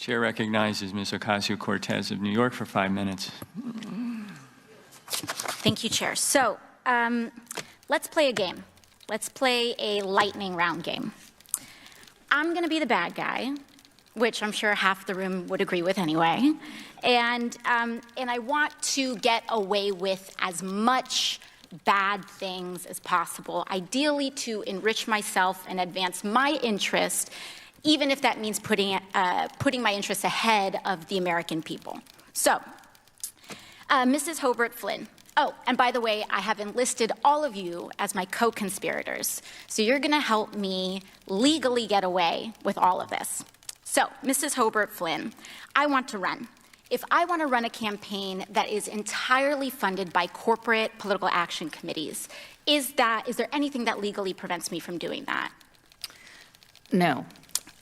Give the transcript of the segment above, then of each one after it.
Chair recognizes Ms. Ocasio Cortez of New York for 5 minutes. Thank you, Chair. So let's play a game. Let's play a lightning round game. I'm going to be the bad guy, which I'm sure half the room would agree with anyway. And I want to get away with as much bad things as possible, ideally to enrich myself and advance my interest, even if that means putting my interests ahead of the American people. So, Mrs. Hobart Flynn. Oh, and by the way, I have enlisted all of you as my co-conspirators. So you're going to help me legally get away with all of this. So, Mrs. Hobart Flynn, I want to run. If I want to run a campaign that is entirely funded by corporate political action committees, is there anything that legally prevents me from doing that? No.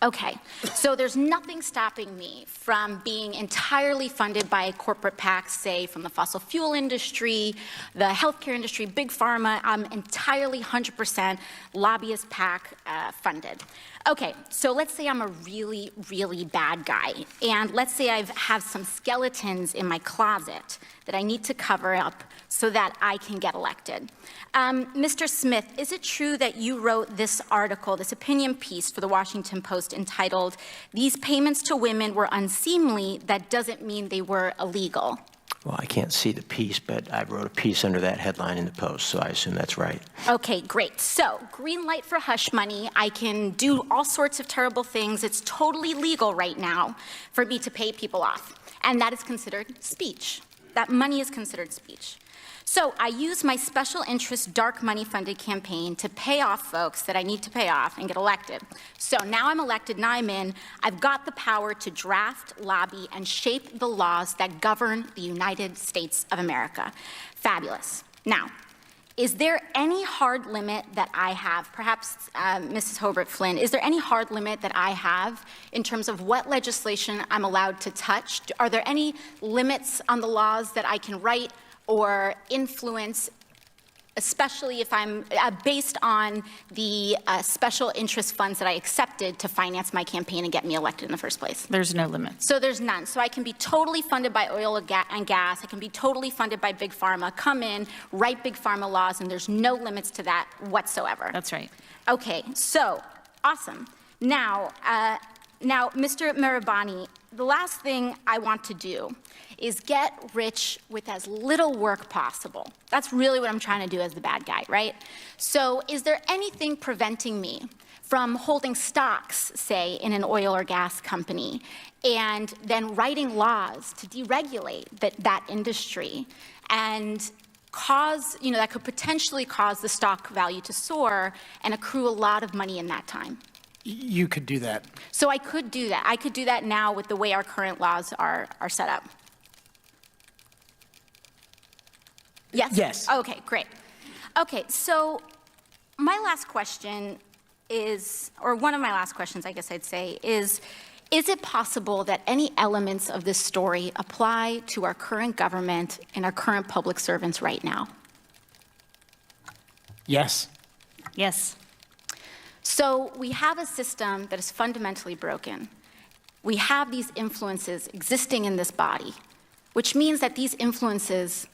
Okay, so there's nothing stopping me from being entirely funded by corporate PACs, say from the fossil fuel industry, the healthcare industry, big pharma. I'm entirely 100% lobbyist PAC funded. Okay, so let's say I'm a really, really bad guy, and let's say I have some skeletons in my closet that I need to cover up so that I can get elected. Mr. Smith, is it true that you wrote this article, this opinion piece for the Washington Post entitled, "These payments to women were unseemly, that doesn't mean they were illegal"? Well, I can't see the piece, but I wrote a piece under that headline in the Post, so I assume that's right. Okay, great. So, green light for hush money. I can do all sorts of terrible things. It's totally legal right now for me to pay people off. And that is considered speech. That money is considered speech. So I use my special interest dark money funded campaign to pay off folks that I need to pay off and get elected. So now I'm elected, now I'm in. I've got the power to draft, lobby, and shape the laws that govern the United States of America. Fabulous. Now, is there any hard limit that I have, perhaps Mrs. Hobart Flynn, is there any hard limit that I have in terms of what legislation I'm allowed to touch? Are there any limits on the laws that I can write or influence, especially if I'm based on the special interest funds that I accepted to finance my campaign and get me elected in the first place? There's no limit. So there's none. So I can be totally funded by oil and gas. I can be totally funded by Big Pharma, come in, write Big Pharma laws, and there's no limits to that whatsoever. That's right. Okay, so awesome. Now, Mr. Mirabani, the last thing I want to do is get rich with as little work possible. That's really what I'm trying to do as the bad guy, right? So is there anything preventing me from holding stocks, say, in an oil or gas company, and then writing laws to deregulate that industry and cause, that could potentially cause the stock value to soar and accrue a lot of money in that time? You could do that. So I could do that. I could do that now with the way our current laws are set up. Yes? Yes. Okay, great. Okay, so my last question is, or one of my last questions, I guess I'd say, is it possible that any elements of this story apply to our current government and our current public servants right now? Yes. Yes. So we have a system that is fundamentally broken. We have these influences existing in this body, which means that these influences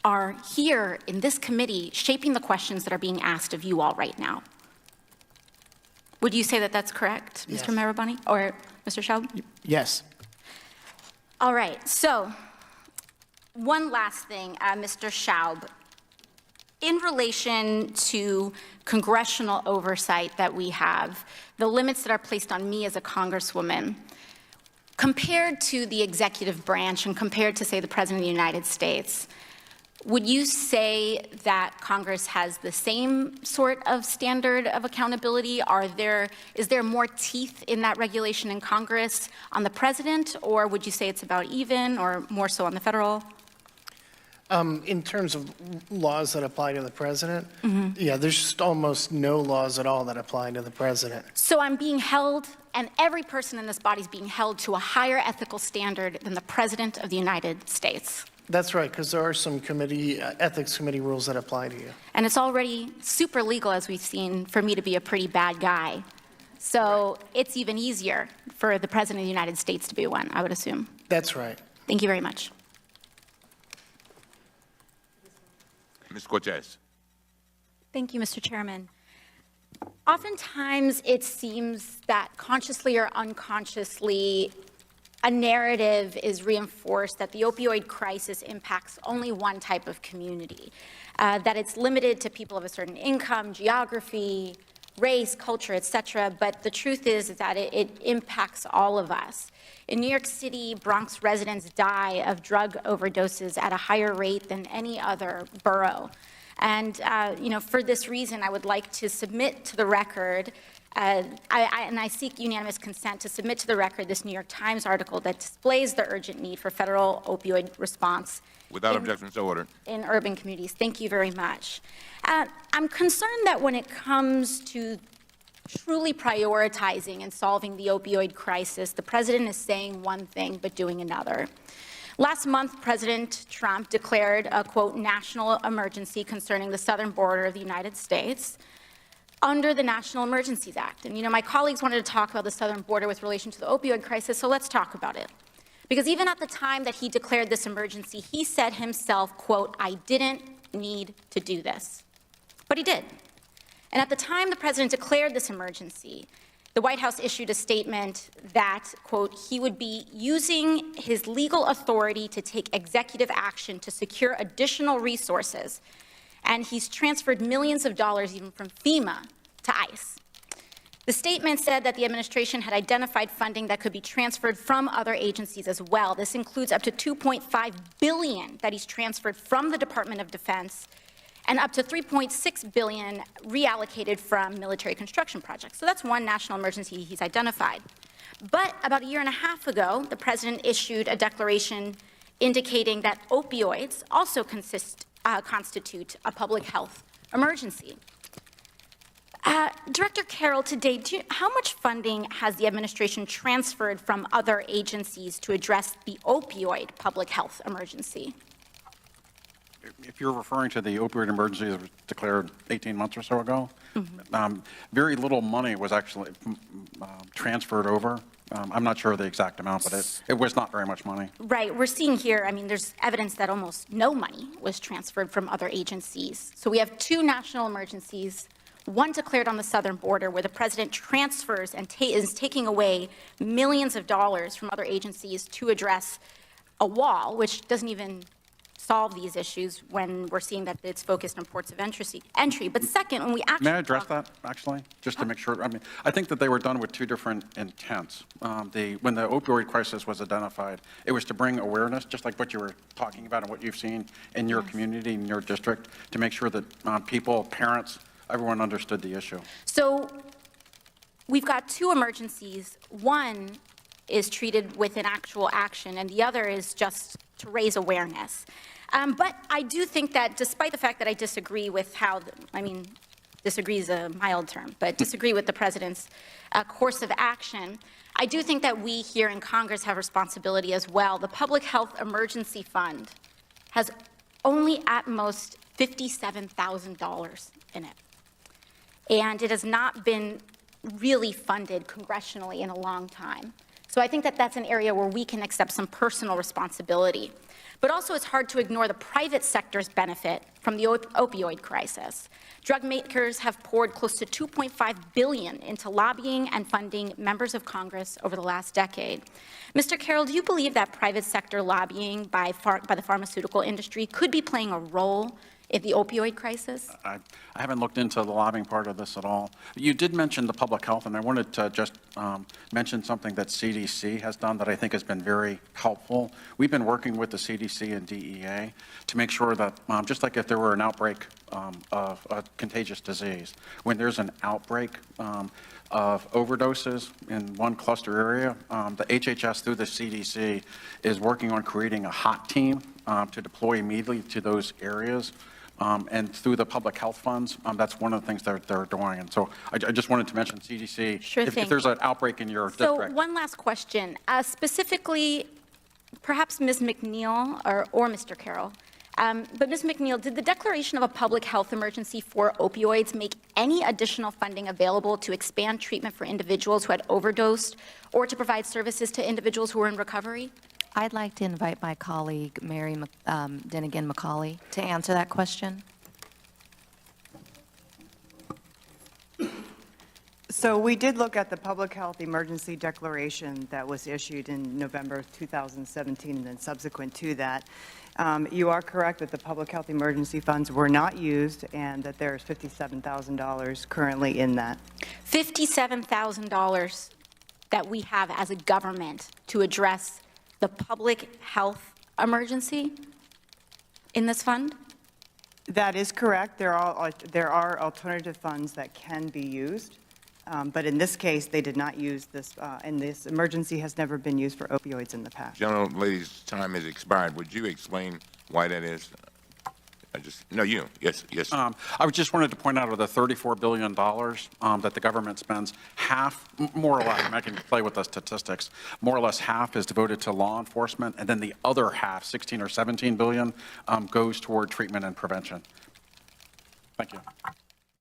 are here in this committee shaping the questions that are being asked of you all right now. Would you say that that's correct, Yes. Mr. Mirabani or Mr. Schaub? Yes. All right, so one last thing, Mr. Schaub. In relation to congressional oversight that we have, the limits that are placed on me as a congresswoman, compared to the executive branch and compared to, say, the President of the United States, would you say that Congress has the same sort of standard of accountability? Is there more teeth in that regulation in Congress on the President, or would you say it's about even, or more so on the federal? In terms of laws that apply to the president, yeah, there's just almost no laws at all that apply to the president. So I'm being held, and every person in this body is being held to a higher ethical standard than the President of the United States. That's right, because there are some ethics committee rules that apply to you. And it's already super legal, as we've seen, for me to be a pretty bad guy. So it's even easier for the President of the United States to be one, I would assume. That's right. Thank you very much. Ms. Cortez. Thank you, Mr. Chairman. Oftentimes, it seems that consciously or unconsciously, a narrative is reinforced that the opioid crisis impacts only one type of community, that it's limited to people of a certain income, geography, race, culture, et cetera, but the truth is that it impacts all of us. In New York City, Bronx residents die of drug overdoses at a higher rate than any other borough. And, for this reason, I would like to submit to the record, and I seek unanimous consent to submit to the record this New York Times article that displays the urgent need for federal opioid response. Without objection, so ordered. In urban communities. Thank you very much. I'm concerned that when it comes to truly prioritizing and solving the opioid crisis, the president is saying one thing but doing another. Last month, President Trump declared a, quote, national emergency concerning the southern border of the United States under the National Emergencies Act. And, my colleagues wanted to talk about the southern border with relation to the opioid crisis, so let's talk about it. Because even at the time that he declared this emergency, he said himself, quote, I didn't need to do this. But he did. And at the time the president declared this emergency, the White House issued a statement that, quote, he would be using his legal authority to take executive action to secure additional resources. And he's transferred millions of dollars even from FEMA to ICE. The statement said that the administration had identified funding that could be transferred from other agencies as well. This includes up to $2.5 billion that he's transferred from the Department of Defense and up to $3.6 billion reallocated from military construction projects. So that's one national emergency he's identified. But about a year and a half ago, the president issued a declaration indicating that opioids also constitute a public health emergency. Director Carroll, today, how much funding has the administration transferred from other agencies to address the opioid public health emergency? If you're referring to the opioid emergency that was declared 18 months or so ago, very little money was actually transferred over. I'm not sure of the exact amount, but it was not very much money. Right. We're seeing here, there's evidence that almost no money was transferred from other agencies. So we have two national emergencies, one declared on the southern border where the president transfers and is taking away millions of dollars from other agencies to address a wall, which doesn't even solve these issues when we're seeing that it's focused on ports of entry. But second, when we actually May I address that, actually, just to make sure? I think that they were done with two different intents. When the opioid crisis was identified, it was to bring awareness, just like what you were talking about and what you've seen in your community, in your district, to make sure that people, parents, everyone understood the issue. So we've got two emergencies. One is treated with an actual action, and the other is just to raise awareness. But I do think that despite the fact that I disagree with how, disagree is a mild term, but disagree with the president's course of action, I do think that we here in Congress have responsibility as well. The Public Health Emergency Fund has only at most $57,000 in it. And it has not been really funded congressionally in a long time. So I think that that's an area where we can accept some personal responsibility. But also it's hard to ignore the private sector's benefit from the opioid crisis. Drug makers have poured close to $2.5 billion into lobbying and funding members of Congress over the last decade. Mr. Carroll, do you believe that private sector lobbying by the pharmaceutical industry could be playing a role in the opioid crisis? I haven't looked into the lobbying part of this at all. You did mention the public health, and I wanted to just mention something that CDC has done that I think has been very helpful. We've been working with the CDC and DEA to make sure that, just like if there were an outbreak of a contagious disease, when there's an outbreak of overdoses in one cluster area, the HHS through the CDC is working on creating a hot team to deploy immediately to those areas. And through the public health funds, that's one of the things that they're doing. And so I just wanted to mention CDC. Sure thing. If there's an outbreak in your district. So one last question. Specifically, perhaps Ms. McNeil or Mr. Carroll, But Ms. McNeil, did the declaration of a public health emergency for opioids make any additional funding available to expand treatment for individuals who had overdosed or to provide services to individuals who were in recovery? I'd like to invite my colleague, Mary Dinnigan McCauley, to answer that question. So we did look at the public health emergency declaration that was issued in November of 2017 and then subsequent to that. You are correct that the public health emergency funds were not used and that there's $57,000 currently in that. $57,000 that we have as a government to address the public health emergency in this fund? That is correct. There are alternative funds that can be used. But in this case, they did not use this, and this emergency has never been used for opioids in the past. Gentleman, lady's time has expired. Would you explain why that is? No, you. Yes, yes. I just wanted to point out of the $34 billion that the government spends, half, more or less, and I can play with the statistics, more or less half is devoted to law enforcement, and then the other half, 16 or 17 billion, goes toward treatment and prevention. Thank you.